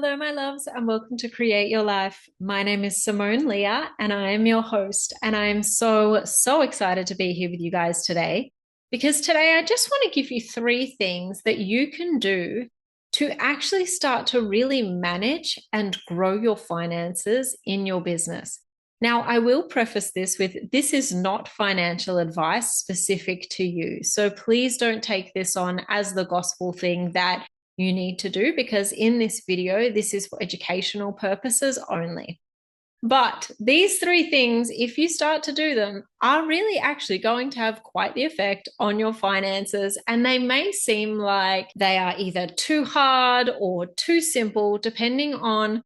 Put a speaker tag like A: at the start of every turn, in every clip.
A: Hello, my loves, and welcome to Create Your Life. My name is Simone Lea, and I am your host. And I am so excited to be here with you guys today because today I just want to give you three things that you can do to actually start to really manage and grow your finances in your business. Now, I will preface this with this is not financial advice specific to you. So please don't take this on as the gospel thing that you need to do, because in this video, this is for educational purposes only. But these three things, if you start to do them, are really actually going to have quite the effect on your finances. And they may seem like they are either too hard or too simple, depending on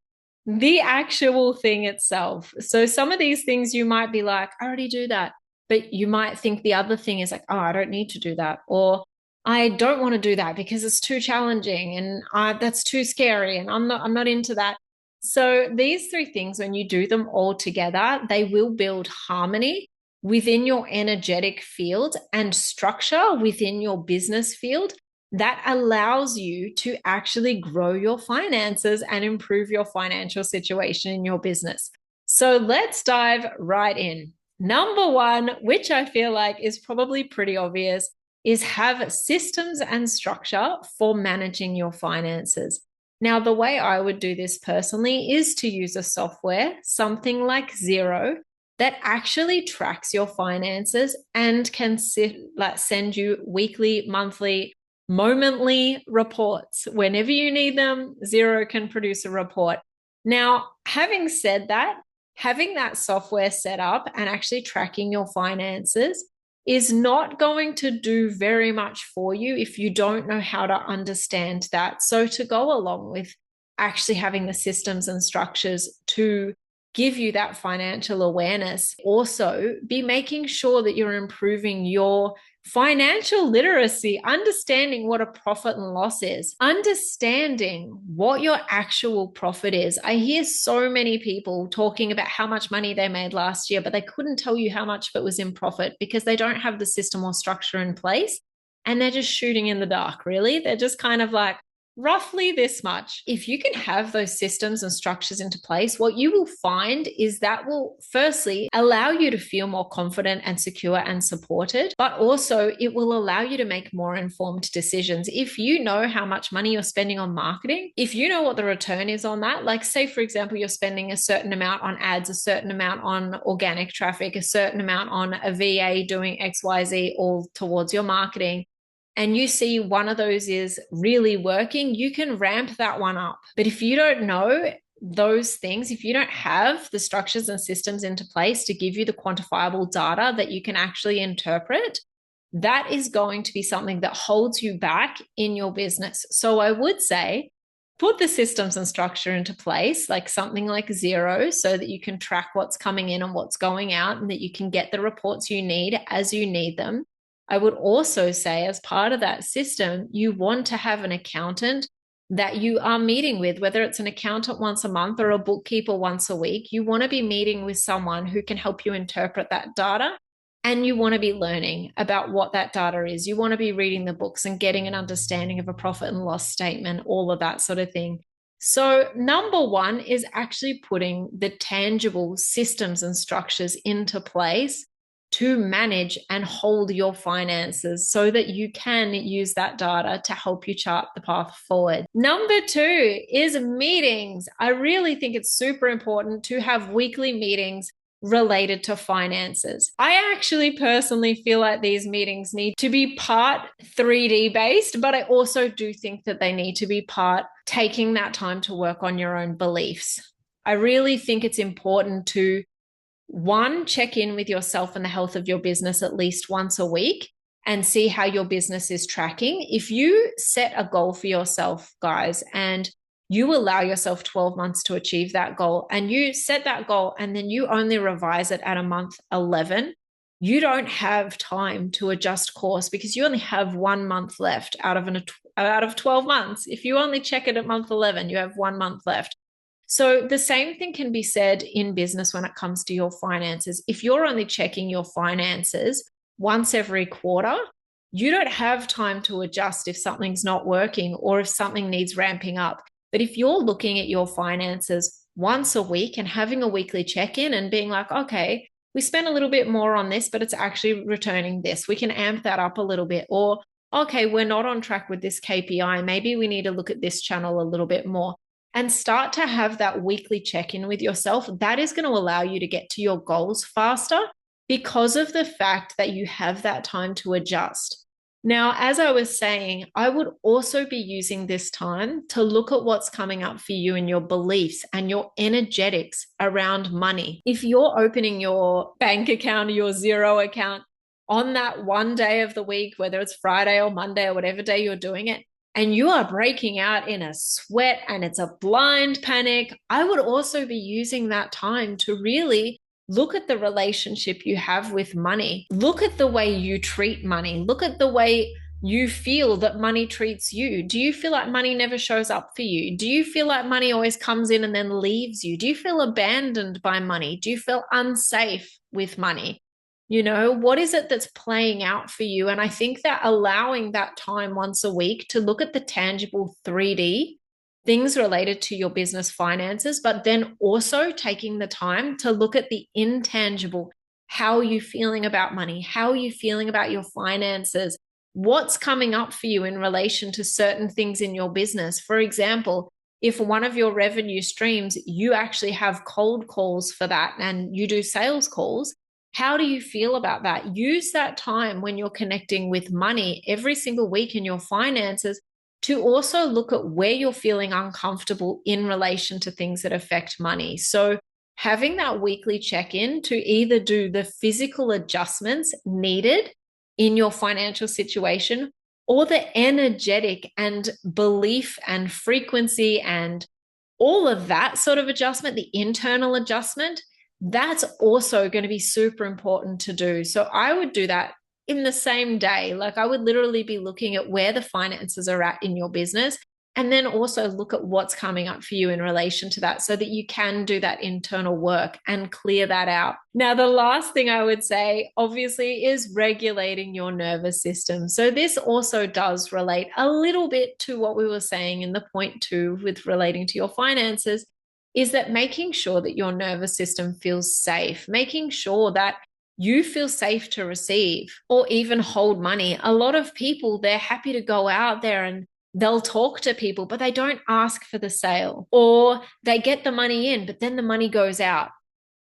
A: the actual thing itself. So some of these things you might be like, I already do that. But you might think the other thing is like, oh, I don't need to do that. Or I don't want to do that because it's too challenging and that's too scary and I'm not into that. So these three things, when you do them all together, they will build harmony within your energetic field and structure within your business field that allows you to actually grow your finances and improve your financial situation in your business. So let's dive right in. Number one, which I feel like is probably pretty obvious, is have systems and structure for managing your finances. Now, the way I would do this personally is to use a software, something like Xero, that actually tracks your finances and can send you weekly, monthly, momently reports. Whenever you need them, Xero can produce a report. Now, having said that, having that software set up and actually tracking your finances is not going to do very much for you if you don't know how to understand that. So to go along with actually having the systems and structures to give you that financial awareness, also be making sure that you're improving your financial literacy, understanding what a profit and loss is, understanding what your actual profit is. I hear so many people talking about how much money they made last year, but they couldn't tell you how much of it was in profit because they don't have the system or structure in place. And they're just shooting in the dark, really. They're just kind of like, roughly this much. If you can have those systems and structures into place, what you will find is that will firstly allow you to feel more confident and secure and supported, but also it will allow you to make more informed decisions. If you know how much money you're spending on marketing, if you know what the return is on that, like say, for example, you're spending a certain amount on ads, a certain amount on organic traffic, a certain amount on a VA doing XYZ all towards your marketing, and you see one of those is really working, you can ramp that one up. But if you don't know those things, if you don't have the structures and systems into place to give you the quantifiable data that you can actually interpret, that is going to be something that holds you back in your business. So I would say, put the systems and structure into place, like something like Xero, so that you can track what's coming in and what's going out, and that you can get the reports you need as you need them. I would also say, as part of that system, you want to have an accountant that you are meeting with, whether it's an accountant once a month or a bookkeeper once a week. You want to be meeting with someone who can help you interpret that data, and you want to be learning about what that data is. You want to be reading the books and getting an understanding of a profit and loss statement, all of that sort of thing. So number one is actually putting the tangible systems and structures into place to manage and hold your finances so that you can use that data to help you chart the path forward. Number two is meetings. I really think it's super important to have weekly meetings related to finances. I actually personally feel like these meetings need to be part 3D based, but I also do think that they need to be part taking that time to work on your own beliefs. I really think it's important to one, check in with yourself and the health of your business at least once a week and see how your business is tracking. If you set a goal for yourself, guys, and you allow yourself 12 months to achieve that goal, and you set that goal and then you only revise it at a month 11, you don't have time to adjust course because you only have 1 month left out of 12 months. If you only check it at month 11, you have 1 month left. So the same thing can be said in business when it comes to your finances. If you're only checking your finances once every quarter, you don't have time to adjust if something's not working or if something needs ramping up. But if you're looking at your finances once a week and having a weekly check-in and being like, okay, we spent a little bit more on this, but it's actually returning this. We can amp that up a little bit. Or, okay, we're not on track with this KPI. Maybe we need to look at this channel a little bit more and start to have that weekly check-in with yourself. That is going to allow you to get to your goals faster because of the fact that you have that time to adjust. Now, as I was saying, I would also be using this time to look at what's coming up for you and your beliefs and your energetics around money. If you're opening your bank account or your Xero account on that one day of the week, whether it's Friday or Monday or whatever day you're doing it, and you are breaking out in a sweat and it's a blind panic, I would also be using that time to really look at the relationship you have with money. Look at the way you treat money. Look at the way you feel that money treats you. Do you feel like money never shows up for you? Do you feel like money always comes in and then leaves you? Do you feel abandoned by money? Do you feel unsafe with money? You know, what is it that's playing out for you? And I think that allowing that time once a week to look at the tangible 3D things related to your business finances, but then also taking the time to look at the intangible. How are you feeling about money? How are you feeling about your finances? What's coming up for you in relation to certain things in your business? For example, if one of your revenue streams, you actually have cold calls for that and you do sales calls, how do you feel about that? Use that time when you're connecting with money every single week in your finances to also look at where you're feeling uncomfortable in relation to things that affect money. So having that weekly check-in to either do the physical adjustments needed in your financial situation or the energetic and belief and frequency and all of that sort of adjustment, the internal adjustment, that's also going to be super important to do. So I would do that in the same day. Like I would literally be looking at where the finances are at in your business and then also look at what's coming up for you in relation to that so that you can do that internal work and clear that out. Now, the last thing I would say, obviously, is regulating your nervous system. So this also does relate a little bit to what we were saying in the point 2 with relating to your finances, is that making sure that your nervous system feels safe, making sure that you feel safe to receive or even hold money. A lot of people, they're happy to go out there and they'll talk to people, but they don't ask for the sale, or they get the money in, but then the money goes out,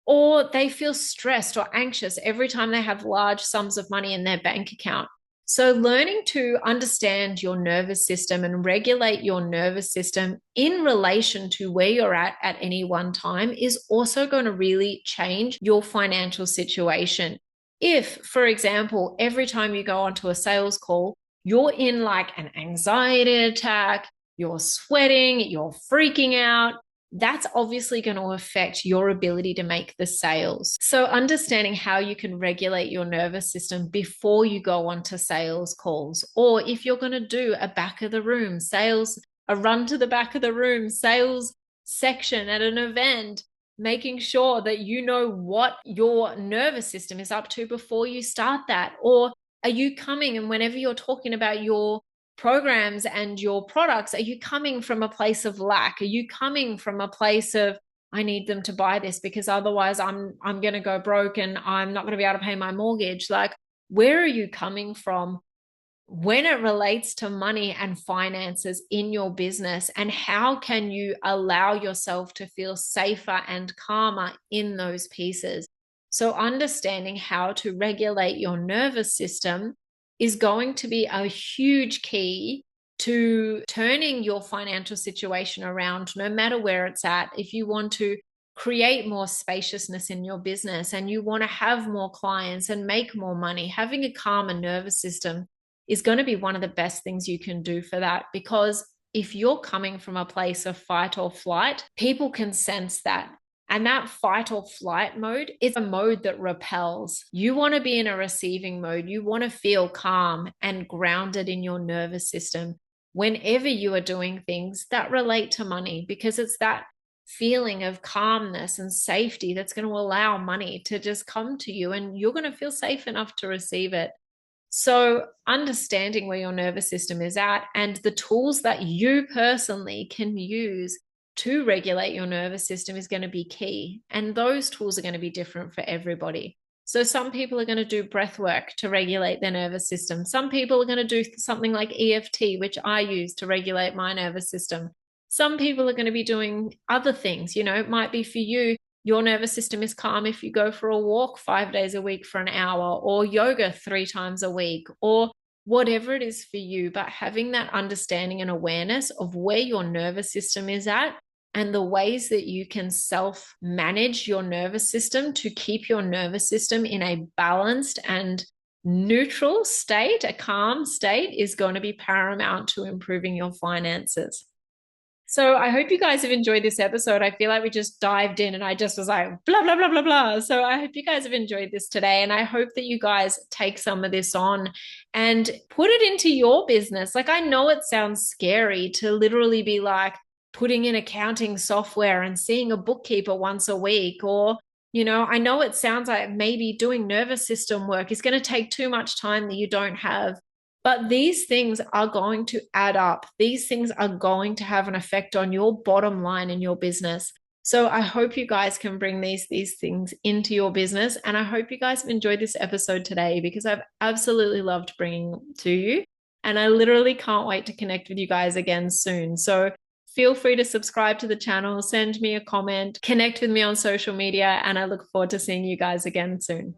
A: or they feel stressed or anxious every time they have large sums of money in their bank account. So learning to understand your nervous system and regulate your nervous system in relation to where you're at any one time is also going to really change your financial situation. If, for example, every time you go onto a sales call, you're in like an anxiety attack, you're sweating, you're freaking out, that's obviously going to affect your ability to make the sales. So understanding how you can regulate your nervous system before you go on to sales calls, or if you're going to do a back of the room sales, a run to the back of the room sales section at an event, making sure that you know what your nervous system is up to before you start that. Or are you coming, and whenever you're talking about your programs and your products, are you coming from a place of lack? Are you coming from a place of, I need them to buy this because otherwise I'm going to go broke and I'm not going to be able to pay my mortgage? Like, where are you coming from when it relates to money and finances in your business? And how can you allow yourself to feel safer and calmer in those pieces? So understanding how to regulate your nervous system is going to be a huge key to turning your financial situation around, no matter where it's at. If you want to create more spaciousness in your business and you want to have more clients and make more money, having a calmer nervous system is going to be one of the best things you can do for that. Because if you're coming from a place of fight or flight, people can sense that. And that fight or flight mode is a mode that repels. You want to be in a receiving mode. You want to feel calm and grounded in your nervous system whenever you are doing things that relate to money, because it's that feeling of calmness and safety that's going to allow money to just come to you, and you're going to feel safe enough to receive it. So, understanding where your nervous system is at and the tools that you personally can use to regulate your nervous system is going to be key. And those tools are going to be different for everybody. So, some people are going to do breath work to regulate their nervous system. Some people are going to do something like EFT, which I use to regulate my nervous system. Some people are going to be doing other things. It might be for you, your nervous system is calm if you go for a walk 5 days a week for an hour, or yoga 3 times a week, or whatever it is for you. But having that understanding and awareness of where your nervous system is at and the ways that you can self-manage your nervous system to keep your nervous system in a balanced and neutral state, a calm state, is going to be paramount to improving your finances. So I hope you guys have enjoyed this episode. I feel like we just dived in and I just was like, blah, blah, blah, blah, blah. So I hope you guys have enjoyed this today. And I hope that you guys take some of this on and put it into your business. Like, I know it sounds scary to literally be like putting in accounting software and seeing a bookkeeper once a week, or I know it sounds like maybe doing nervous system work is going to take too much time that you don't have. But these things are going to add up. These things are going to have an effect on your bottom line in your business. So I hope you guys can bring these things into your business. And I hope you guys have enjoyed this episode today, because I've absolutely loved bringing it to you. And I literally can't wait to connect with you guys again soon. So feel free to subscribe to the channel, send me a comment, connect with me on social media, and I look forward to seeing you guys again soon.